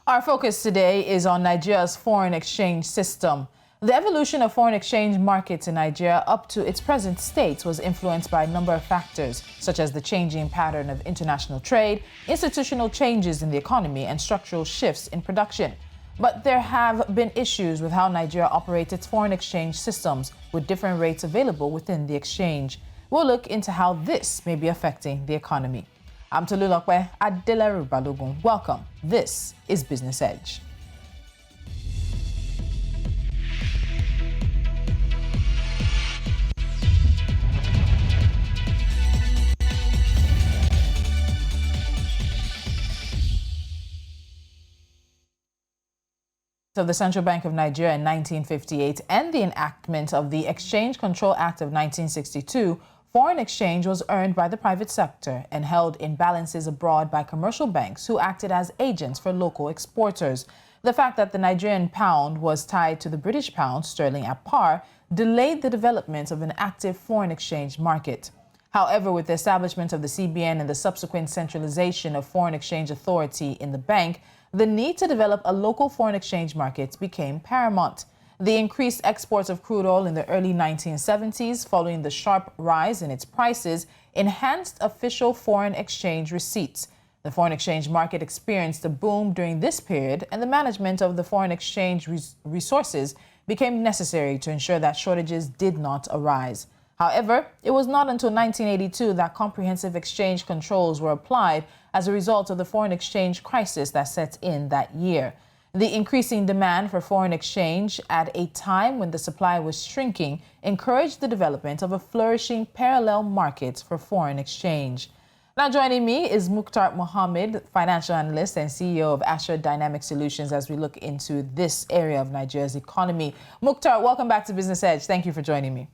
Our focus today is on Nigeria's foreign exchange system. The evolution of foreign exchange markets in Nigeria up to its present state was influenced by a number of factors, such as the changing pattern of international trade, institutional changes in the economy, and structural shifts in production. But there have been issues with how Nigeria operates its foreign exchange systems, with different rates available within the exchange. We'll look into how this may be affecting the economy. I'm Tolulokwe Adeleru Balogun. Welcome. This is Business Edge. Of the Central Bank of Nigeria in 1958 and the enactment of the Exchange Control Act of 1962, foreign exchange was earned by the private sector and held in balances abroad by commercial banks who acted as agents for local exporters. The fact that the Nigerian pound was tied to the British pound sterling at par delayed the development of an active foreign exchange market. However, with the establishment of the CBN and the subsequent centralization of foreign exchange authority in the bank, the need to develop a local foreign exchange market became paramount. The increased exports of crude oil in the early 1970s, following the sharp rise in its prices, enhanced official foreign exchange receipts. The foreign exchange market experienced a boom during this period, and the management of the foreign exchange resources became necessary to ensure that shortages did not arise. However, it was not until 1982 that comprehensive exchange controls were applied as a result of the foreign exchange crisis that set in that year. The increasing demand for foreign exchange at a time when the supply was shrinking encouraged the development of a flourishing parallel market for foreign exchange. Now joining me is Mukhtar Mohammed, financial analyst and CEO of Assured Dynamic Solutions, as we look into this area of Nigeria's economy. Mukhtar, welcome back to Business Edge. Thank you for joining me.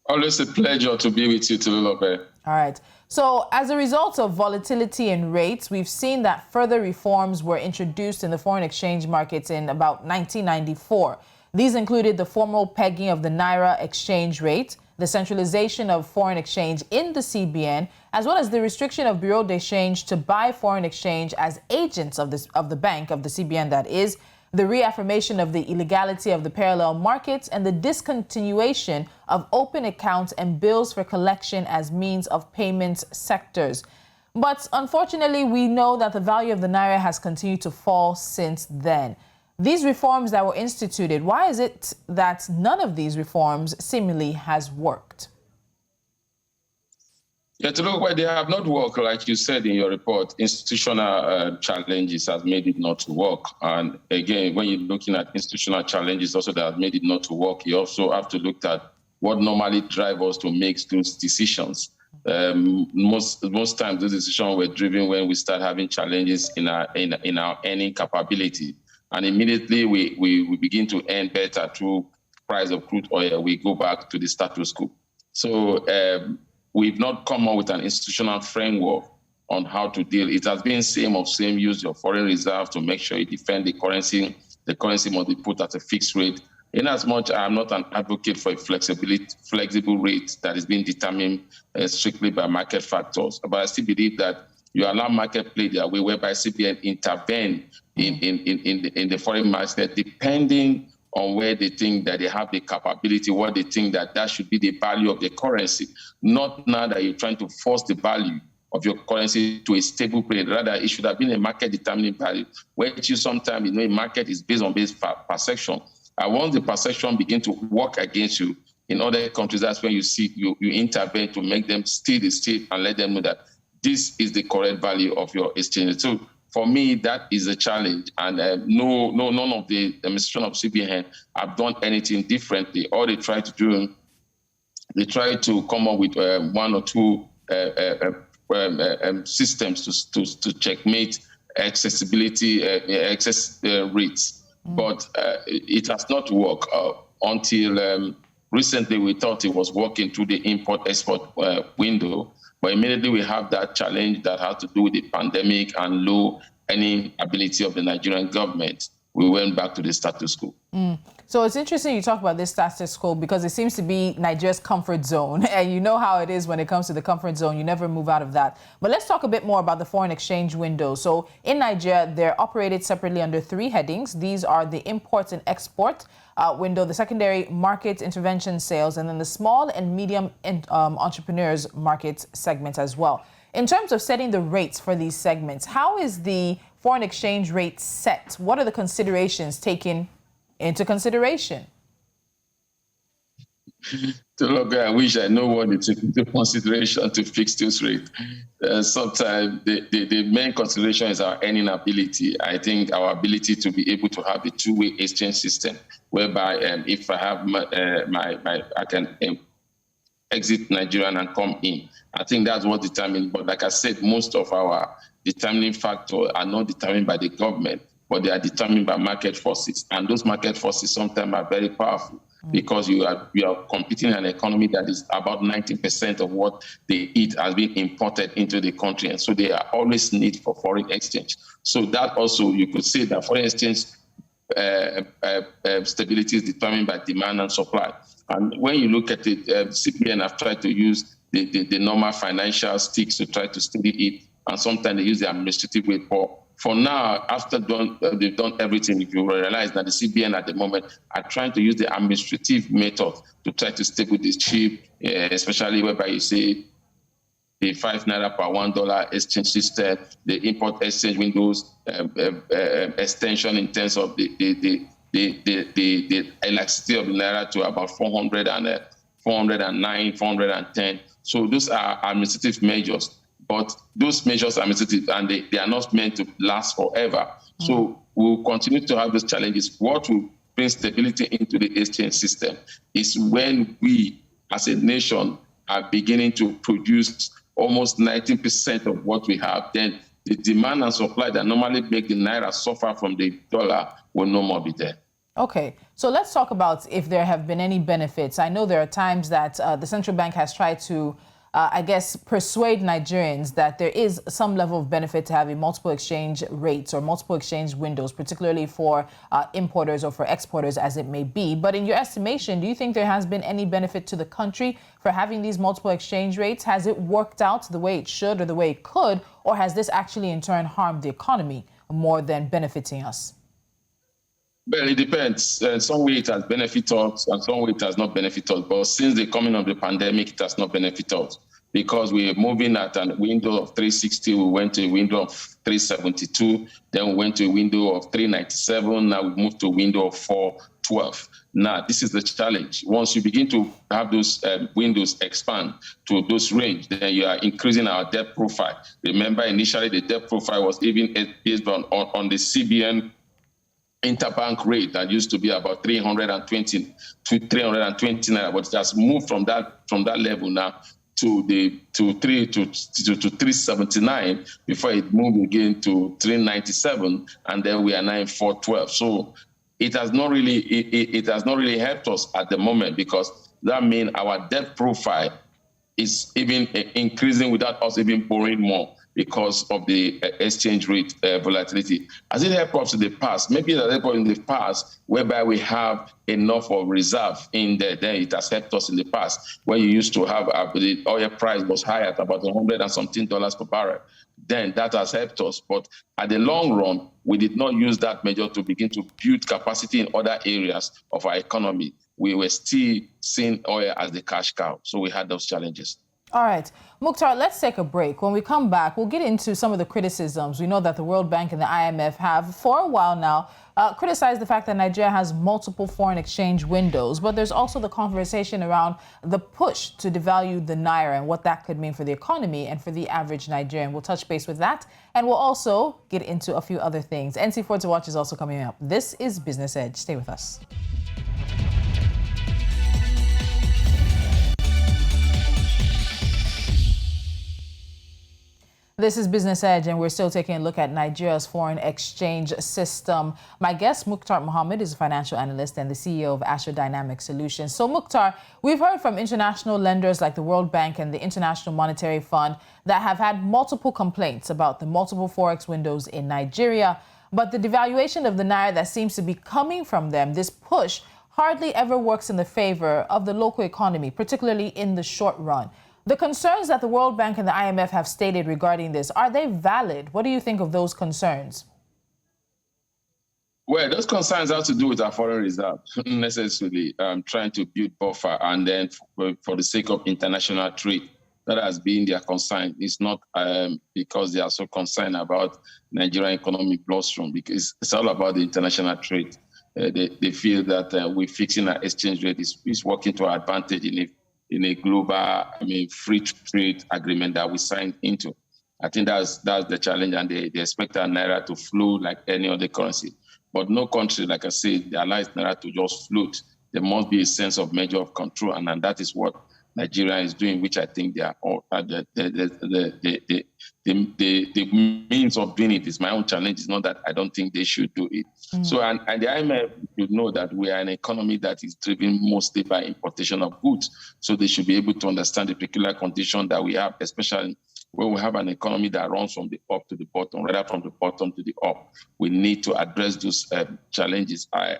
Always a pleasure to be with you, Tolulope. All right. So as a result of volatility in rates, we've seen that further reforms were introduced in the foreign exchange markets in about 1994. These included the formal pegging of the naira exchange rate, the centralization of foreign exchange in the CBN, as well as the restriction of bureau d'echange to buy foreign exchange as agents of the bank, of the CBN that is, the reaffirmation of the illegality of the parallel markets, and the discontinuation of open accounts and bills for collection as means of payment sectors. But unfortunately, we know that the value of the naira has continued to fall since then. These reforms that were instituted, why is it that none of these reforms seemingly has worked? Yeah, to look why they have not worked, like you said in your report, institutional challenges have made it not to work. And again, when you're looking at institutional challenges also that have made it not to work, you also have to look at what normally drives us to make those decisions. Most times, those decisions were driven when we start having challenges in our earning capability. And immediately we begin to earn better through price of crude oil. We go back to the status quo. So we've not come up with an institutional framework on how to deal. It has been same. Use your foreign reserve to make sure you defend the currency. The currency must be put at a fixed rate. In as much, I'm not an advocate for a flexible rate that is being determined strictly by market factors. But I still believe that you allow market play their way, whereby CBN intervene in the foreign market, depending on where they think that they have the capability, what they think that should be the value of the currency. Not now that you're trying to force the value of your currency to a stable rate. Rather, it should have been a market-determining value, which you sometimes, a market is based on perception. And once the perception begin to work against you, in other countries, that's when you intervene to make them steal the state and let them know that this is the correct value of your exchange. So for me, that is a challenge, and none of the administration of CBN have done anything differently. All they try to do, they try to come up with one or two systems to checkmate accessibility, access rates. But it has not worked until recently. We thought it was working through the import-export window. But immediately we have that challenge that has to do with the pandemic and low earning ability of the Nigerian government. We went back to the status quo. So it's interesting you talk about this status quo because it seems to be Nigeria's comfort zone. And you know how it is when it comes to the comfort zone. You never move out of that. But let's talk a bit more about the foreign exchange window. So in Nigeria, they're operated separately under three headings. These are the import and export window, the secondary market intervention sales, and then the small and medium entrepreneurs market segment as well. In terms of setting the rates for these segments, how is the foreign exchange rate set? What are the considerations taken into consideration? Look, I wish I know what they take into consideration to fix this rate. Sometimes the main consideration is our earning ability. I think our ability to be able to have a two-way exchange system, whereby if I have I can exit Nigeria and come in. I think that's what determines. But like I said, most of our determining factors are not determined by the government, but they are determined by market forces. And those market forces sometimes are very powerful because you are competing in an economy that is about 90% of what they eat has been imported into the country. And so they are always need for foreign exchange. So that also, you could say that foreign exchange stability is determined by demand and supply. And when you look at it, CBN have tried to use the normal financial sticks to try to steady it, and sometimes they use the administrative way. For now, after they've done everything, if you realize that the CBN at the moment are trying to use the administrative method to try to stable this chip, especially whereby you say the 5 naira per $1 exchange system, the import exchange windows extension in terms of the elasticity of the naira to about 409, 410. So those are administrative measures. But those measures are administrative and they are not meant to last forever. So we'll continue to have those challenges. What will bring stability into the exchange system is when we, as a nation, are beginning to produce almost 19% of what we have. Then the demand and supply that normally make the naira suffer from the dollar will no more be there. Okay, so let's talk about if there have been any benefits. I know there are times that the central bank has tried to I guess, persuade Nigerians that there is some level of benefit to having multiple exchange rates or multiple exchange windows, particularly for importers or for exporters, as it may be. But in your estimation, do you think there has been any benefit to the country for having these multiple exchange rates? Has it worked out the way it should or the way it could, or has this actually in turn harmed the economy more than benefiting us? Well, it depends. Some way it has benefited us and some way it has not benefited us. But since the coming of the pandemic, it has not benefited us because we are moving at a window of 360. We went to a window of 372. Then we went to a window of 397. Now we moved to a window of 412. Now, this is the challenge. Once you begin to have those windows expand to those range, then you are increasing our debt profile. Remember, initially the debt profile was even based on the CBN interbank rate that used to be about 320 naira, but it has moved from that level now to 379 before it moved again to 397, and then we are now in 412. So it has not really helped us at the moment because that means our debt profile is even increasing without us even borrowing more because of the exchange rate volatility. Has it helped us in the past? Maybe it has helped us in the past, whereby we have enough of reserve in there. Then it has helped us in the past, when you used to have the oil price was high at about $100 and something per barrel. Then that has helped us. But at the long run, we did not use that measure to begin to build capacity in other areas of our economy. We were still seeing oil as the cash cow. So we had those challenges. All right, Mukhtar, let's take a break. When we come back, we'll get into some of the criticisms. We know that the World Bank and the IMF have, for a while now, criticized the fact that Nigeria has multiple foreign exchange windows, but there's also the conversation around the push to devalue the naira and what that could mean for the economy and for the average Nigerian. We'll touch base with that, and we'll also get into a few other things. NC4 to watch is also coming up. This is Business Edge. Stay with us. This is Business Edge, and we're still taking a look at Nigeria's foreign exchange system. My guest, Mukhtar Mohammed, is a financial analyst and the CEO of Asher Dynamic Solutions. So, Mukhtar, we've heard from international lenders like the World Bank and the International Monetary Fund that have had multiple complaints about the multiple forex windows in Nigeria. But the devaluation of the naira that seems to be coming from them, this push hardly ever works in the favor of the local economy, particularly in the short run. The concerns that the World Bank and the IMF have stated regarding this, are they valid? What do you think of those concerns? Well, those concerns have to do with our foreign reserve, necessarily trying to build buffer, and then for the sake of international trade. That has been their concern. It's not because they are so concerned about Nigerian economic blostrom, because it's all about the international trade. They feel that we're fixing our exchange rate is working to our advantage in a global, free trade agreement that we signed into. I think that's the challenge, and they expect our naira to flow like any other currency. But no country, like I said, they allow naira to just float. There must be a sense of measure of control, and that is what Nigeria is doing, which I think they are all, the means of doing it is my own challenge. It's not that I don't think they should do it. So, and the IMF should know that we are an economy that is driven mostly by importation of goods. So they should be able to understand the peculiar condition that we have, especially when we have an economy that runs from the up to the bottom, rather from the bottom to the up. We need to address those challenges. I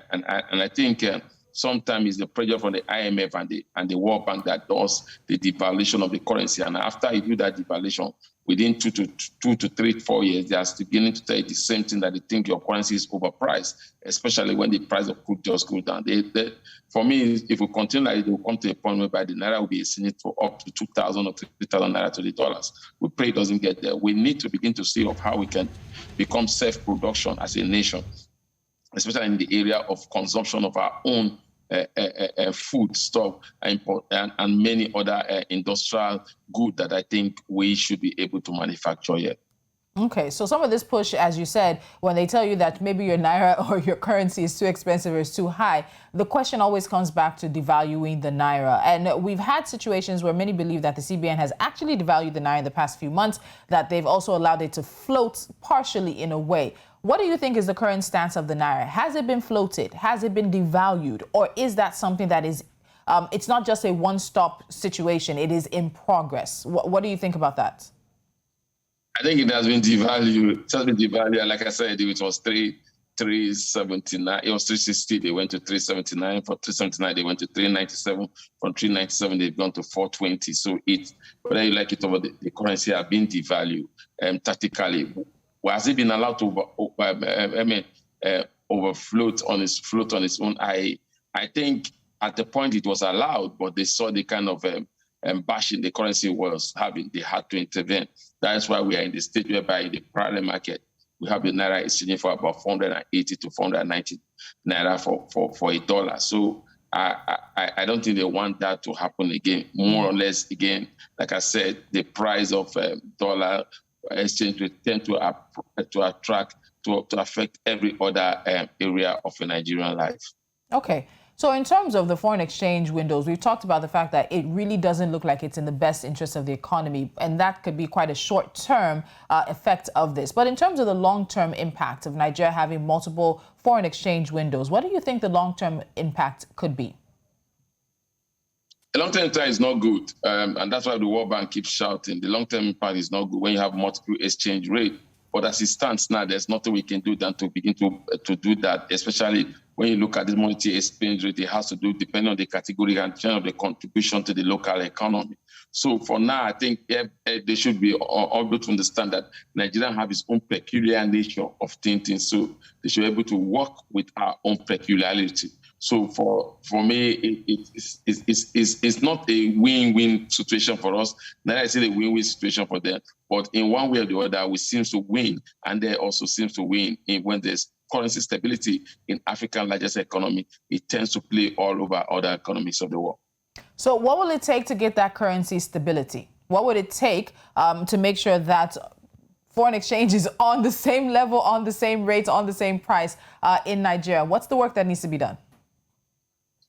think sometimes it's the pressure from the IMF and the World Bank that does the devaluation of the currency. And after you do that devaluation, within 2 to 3, 4 years, they are still beginning to tell you the same thing, that they think your currency is overpriced, especially when the price of crude just goes down. For me, if we continue like it, will come to a point whereby the naira will be exchanged for up to 2,000 or 3,000 naira to the dollars. We pray it doesn't get there. We need to begin to see of how we can become self-production as a nation, especially in the area of consumption of our own food stuff and many other industrial goods that I think we should be able to manufacture here. Okay, so some of this push, as you said, when they tell you that maybe your naira or your currency is too expensive or is too high, the question always comes back to devaluing the naira. And we've had situations where many believe that the CBN has actually devalued the naira in the past few months, that they've also allowed it to float partially in a way. What do you think is the current stance of the naira? Has it been floated? Has it been devalued? Or is that something that is, it's not just a one-stop situation, it is in progress? What do you think about that? I think it has been devalued. It has been devalued. Like I said, it was 379. It was 360. They went to 379. For 379, they went to 397. From 397, they've gone to 420. So whether you like it or not, the currency have been devalued tactically. Has it been allowed to overfloat on its own? I think at the point it was allowed, but they saw the kind of bashing the currency was having. They had to intervene. That's why we are in the stage whereby in the parallel market, we have the naira exchanging for about 480 to 490 naira for a dollar. So I don't think they want that to happen again. More or less, again, like I said, the price of dollar exchange rate tend to affect every other area of a Nigerian life. Okay. So in terms of the foreign exchange windows, we've talked about the fact that it really doesn't look like it's in the best interest of the economy, and that could be quite a short-term effect of this. But in terms of the long-term impact of Nigeria having multiple foreign exchange windows, what do you think the long-term impact could be? The long-term impact is not good, and that's why the World Bank keeps shouting. The long-term impact is not good when you have multiple exchange rates. But as it stands now, there's nothing we can do than to begin to do that, especially when you look at this monetary exchange rate. It has to do, depending on the category and of the contribution to the local economy. So for now, I think they should be able to understand that Nigeria has its own peculiar nature of thinking. So they should be able to work with our own peculiarity. So for me, it's not a win-win situation for us. Neither is it a win-win situation for them. But in one way or the other, we seem to win, and they also seem to win when there's currency stability in Africa's largest economy. It tends to play all over other economies of the world. So what will it take to get that currency stability? What would it take to make sure that foreign exchange is on the same level, on the same rates, on the same price in Nigeria? What's the work that needs to be done?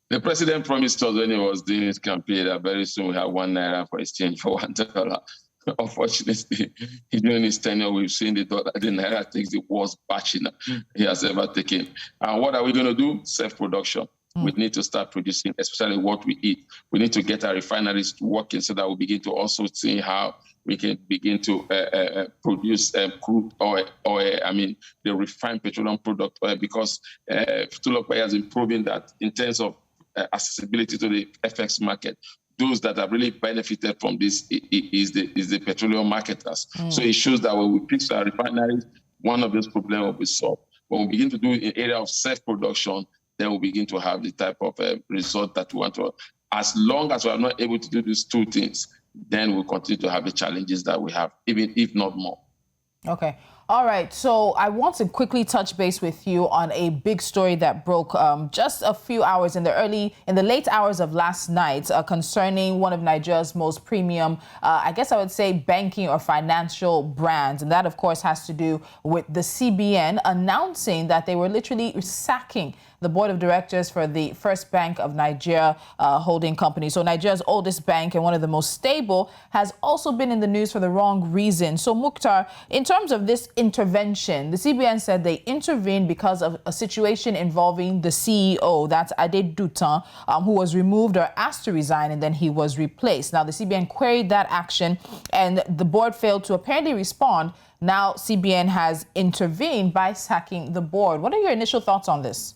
The president promised us when he was doing his campaign that very soon we have 1 naira for exchange for $1. Unfortunately, during his tenure, we've seen the naira takes the worst bashing he has ever taken. And what are we going to do? Self-production. We need to start producing, especially what we eat. We need to get our refineries working so that we begin to also see how we can begin to produce crude oil, the refined petroleum product oil, because Tulokwe has been proving that in terms of accessibility to the FX market, those that have really benefited from this is the petroleum marketers. So it shows that when we fix our refineries, one of those problems will be solved. When we begin to do in area of self-production, then we begin to have the type of result that we want to. As long as we are not able to do these two things, then we'll continue to have the challenges that we have, even if not more. Okay. All right. So I want to quickly touch base with you on a big story that broke just a few hours in the late hours of last night concerning one of Nigeria's most premium, I guess I would say, banking or financial brands. And that, of course, has to do with the CBN announcing that they were literally sacking the board of directors for the First Bank of Nigeria holding company. So Nigeria's oldest bank and one of the most stable has also been in the news for the wrong reason. So Mukhtar, in terms of this intervention, the CBN said they intervened because of a situation involving the CEO, that's Ade Dutan, who was removed or asked to resign, and then he was replaced. Now, the CBN queried that action and the board failed to apparently respond. Now, CBN has intervened by sacking the board. What are your initial thoughts on this?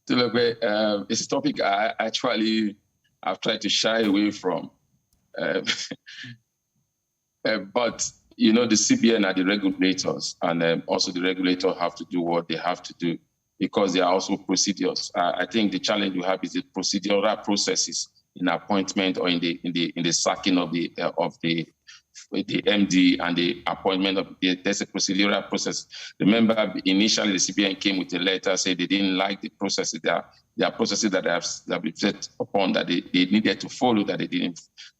It's a topic I've tried to shy away from. But, you know, the CBN are the regulators, and also the regulators have to do what they have to do because they are also procedures. I think the challenge we have is the procedural processes in appointment or in the sacking of the MD and the appointment of there's a procedural process. Remember, initially the CBN came with a letter saying they didn't like the processes. There are processes that have been set upon that they needed to follow that they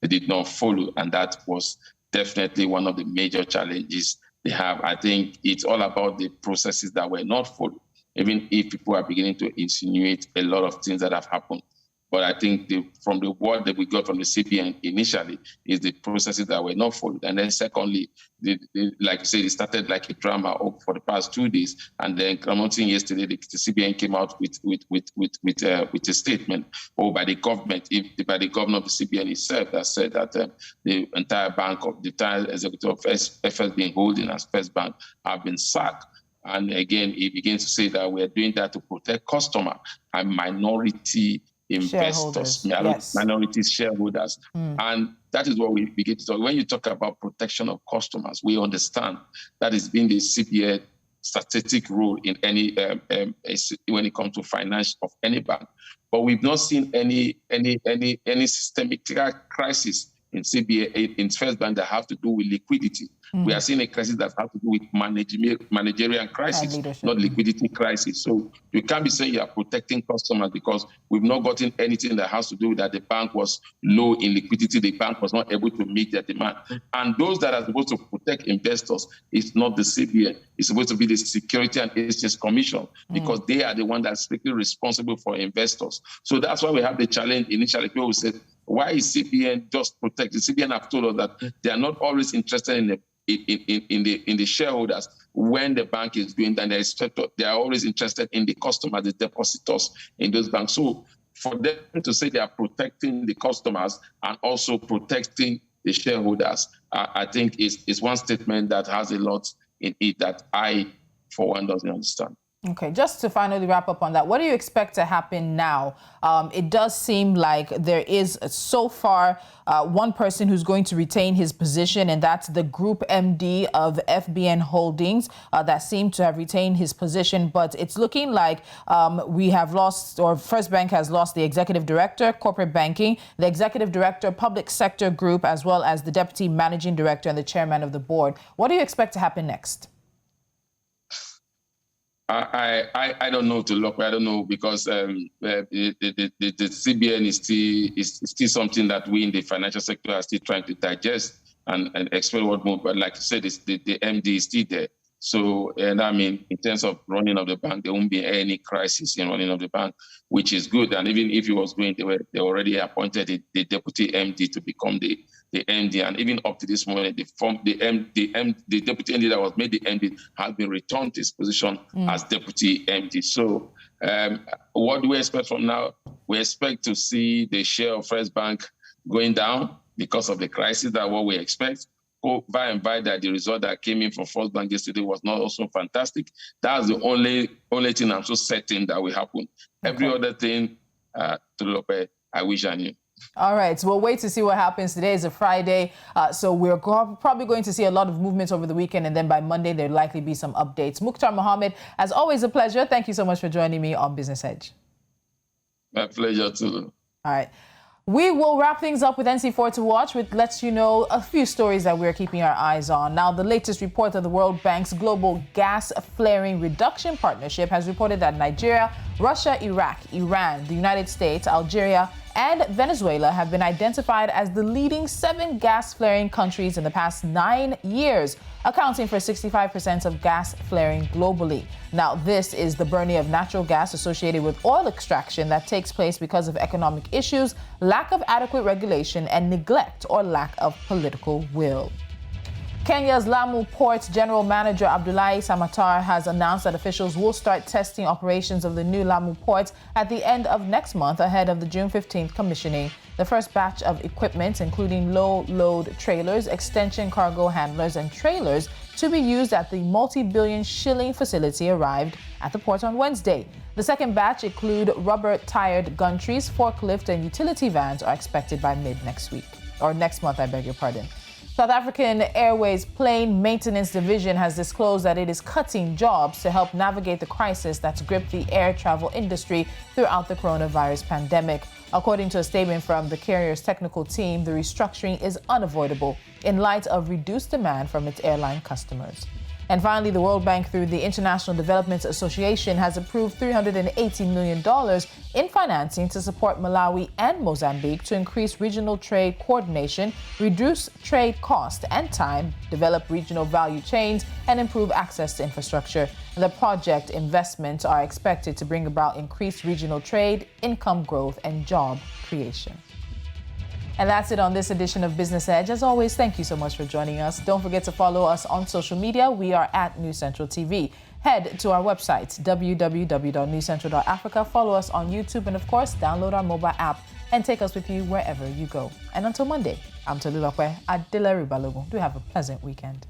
did not follow, and that was definitely one of the major challenges they have. I think it's all about the processes that were not followed, even if people are beginning to insinuate a lot of things that have happened. But I think from the word that we got from the CBN initially is the processes that were not followed. And then secondly, like you said, it started like a drama for the past 2 days. And then yesterday, the CBN came out with a statement by the government, by the governor of the CBN itself, that said that the entire executive of FSB Holding and First Bank have been sacked. And again, he begins to say that we are doing that to protect customer and minority investors, minority shareholders. And that is what we begin to talk. When you talk about protection of customers, we understand that has been the CBN strategic role in any when it comes to finance of any bank. But we've not seen any systemic crisis in CBN, in First Bank, that have to do with liquidity. We are seeing a crisis that has to do with managerial crisis, not liquidity crisis. So you can't be saying you are protecting customers because we've not gotten anything that has to do with that the bank was low in liquidity, the bank was not able to meet their demand. And those that are supposed to protect investors is not the CBN. It's supposed to be the Security and Exchange Commission because they are the one that's strictly responsible for investors. So that's why we have the challenge initially. People said, why is CBN just protect? The CBN have told us that they are not always interested in the shareholders when the bank is doing that. They are always interested in the customers, the depositors in those banks. So for them to say they are protecting the customers and also protecting the shareholders, I think is one statement that has a lot in it that I, for one, doesn't understand. Okay, just to finally wrap up on that, what do you expect to happen now? It does seem like there is so far one person who's going to retain his position, and that's the Group MD of FBN Holdings that seemed to have retained his position. But it's looking like we have lost, or First Bank has lost, the Executive Director, Corporate Banking, the Executive Director, Public Sector Group, as well as the Deputy Managing Director and the Chairman of the Board. What do you expect to happen next? I don't know, I don't know, because the CBN is still something that we in the financial sector are still trying to digest and explain what more. But like you said, the MD is still there. So, and I mean, in terms of running of the bank, there won't be any crisis in running of the bank, which is good. And even if it was going, they already appointed the deputy MD to become the MD. And even up to this moment, the deputy MD that was made the MD has been returned to his position as deputy MD. So what do we expect from now? We expect to see the share of First Bank going down because of the crisis. That's what we expect. By and by that the result that came in from First Bank yesterday was not also fantastic. That's the only thing I'm so certain that will happen. Okay. Every other thing, I wish I knew. All right, so we'll wait to see what happens. Today is a Friday, so we're probably going to see a lot of movements over the weekend, and then by Monday there'll likely be some updates. Mukhtar Mohammed, as always, a pleasure. Thank you so much for joining me on Business Edge. My pleasure too. All right. We will wrap things up with NC4 to watch, which lets you know a few stories that we're keeping our eyes on. Now, the latest report of the World Bank's Global Gas Flaring Reduction Partnership has reported that Nigeria, Russia, Iraq, Iran, the United States, Algeria, and Venezuela have been identified as the leading 7 gas flaring countries in the past 9 years, accounting for 65% of gas flaring globally. Now, this is the burning of natural gas associated with oil extraction that takes place because of economic issues, lack of adequate regulation, and neglect or lack of political will. Kenya's Lamu Port General Manager Abdullahi Samatar has announced that officials will start testing operations of the new Lamu Port at the end of next month ahead of the June 15th commissioning. The first batch of equipment, including low-load trailers, extension cargo handlers, and trailers to be used at the multi-billion shilling facility, arrived at the port on Wednesday. The second batch include rubber-tired gantries, forklift, and utility vans are expected by next month, I beg your pardon. South African Airways Plane Maintenance Division has disclosed that it is cutting jobs to help navigate the crisis that's gripped the air travel industry throughout the coronavirus pandemic. According to a statement from the carrier's technical team, the restructuring is unavoidable in light of reduced demand from its airline customers. And finally, the World Bank, through the International Development Association, has approved $380 million in financing to support Malawi and Mozambique to increase regional trade coordination, reduce trade cost and time, develop regional value chains, and improve access to infrastructure. The project investments are expected to bring about increased regional trade, income growth, and job creation. And that's it on this edition of Business Edge. As always, thank you so much for joining us. Don't forget to follow us on social media. We are at News Central TV. Head to our website, www.newscentral.africa. Follow us on YouTube, and of course, download our mobile app and take us with you wherever you go. And until Monday, I'm Tolulokwe Adelari Balogun. Do have a pleasant weekend.